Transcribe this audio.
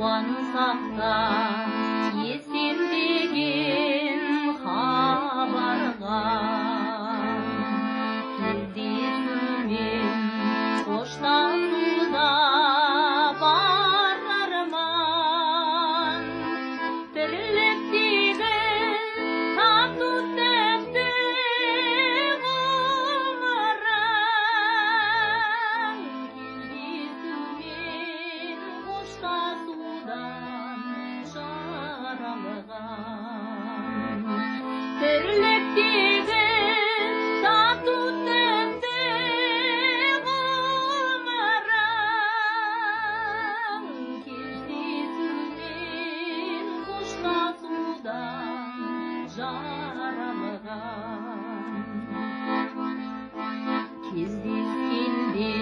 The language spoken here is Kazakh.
қуансақ та есендеген хабарға кездесумен қоштасуда бар арман тірліктегі тату тәтті ғұмырың кездесумен қоштасудан жаралған тірліктегі тату тәтті ғұмырың кездесумен қоштасудан жаралған кездескенде